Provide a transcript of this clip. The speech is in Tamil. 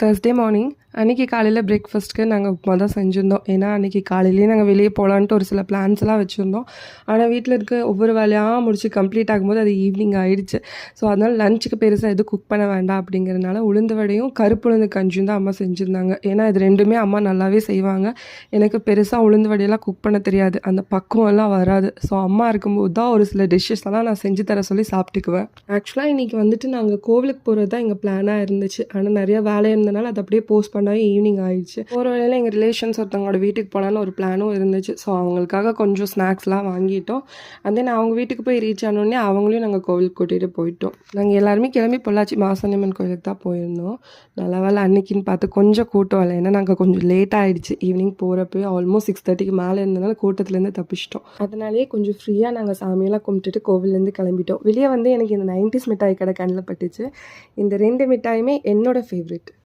Thursday morning அன்றைக்கி காலையில் பிரேக்ஃபாஸ்ட்டுக்கு நாங்கள் உப்புமா தான் செஞ்சுருந்தோம். ஏன்னா அன்றைக்கி காலையிலேயே நாங்கள் வெளியே போகலான்ட்டு ஒரு சில பிளான்ஸ்லாம் வச்சுருந்தோம். ஆனால் வீட்டில் இருக்க ஒவ்வொரு வேலையாக முடிச்சு கம்ப்ளீட் ஆகும்போது அது ஈவினிங் ஆகிடுச்சு. ஸோ அதனால் லஞ்சுக்கு பெருசாக எதுவும் குக் பண்ண வேண்டாம் அப்படிங்கிறதுனால உளுந்து வடையும் கருப்புளுந்து கஞ்சியும் தான் அம்மா செஞ்சுருந்தாங்க. ஏன்னா இது ரெண்டுமே அம்மா நல்லாவே செய்வாங்க. எனக்கு பெருசாக உளுந்து வடையெல்லாம் குக் பண்ண தெரியாது, அந்த பக்குவம்லாம் வராது. ஸோ அம்மா இருக்கும்போது தான் ஒரு சில டிஷ்ஷஸ் எல்லாம் நான் செஞ்சு தர சொல்லி சாப்பிட்டுக்குவேன். ஆக்சுவலாக இன்றைக்கி வந்துட்டு நாங்கள் கோவிலுக்கு போகிறது தான் எங்கள் பிளானாக இருந்துச்சு. ஆனால் நிறையா வேலை இருந்தனால அது அப்படியே போஸ்ட் பண்ணால் ஈவினிங் ஆயிடுச்சு. போகிற வேலையில் எங்கள் ரிலேஷன்ஸ் ஒருத்தவங்களோட வீட்டுக்கு போகலான்னு ஒரு பிளானும் இருந்துச்சு. ஸோ அவங்களுக்காக கொஞ்சம் ஸ்நாக்ஸ்லாம் வாங்கிட்டோம். அண்ட் தென் அவங்க வீட்டுக்கு போய் ரீச் ஆனோடனே அவங்களையும் நாங்கள் கோவிலுக்கு கூட்டிகிட்டு போயிட்டோம். நாங்கள் எல்லாருமே கிளம்பி பொள்ளாச்சி மாசாணியம்மன் கோயிலுக்கு தான் போயிருந்தோம். நல்ல வேலை அன்னைக்குன்னு பார்த்து கொஞ்சம் கூட்டம் இல்லை. ஏன்னா நாங்கள் கொஞ்சம் லேட் ஆகிடுச்சு. ஈவினிங் போகிறப்ப ஆல்மோஸ்ட் 6:30க்கு மேலே இருந்தனால கூட்டத்துலேருந்து தப்பிச்சிட்டோம். அதனாலேயே கொஞ்சம் ஃப்ரீயாக நாங்கள் சாமியெல்லாம் கும்பிட்டுட்டு கோவிலேருந்து கிளம்பிட்டோம். வெளியே வந்து எனக்கு இந்த 90s மிட்டாய் கடை கண்ணில் பட்டுச்சு. இந்த 2 மிட்டாயுமே என்னோடய ஃபேவரெட்.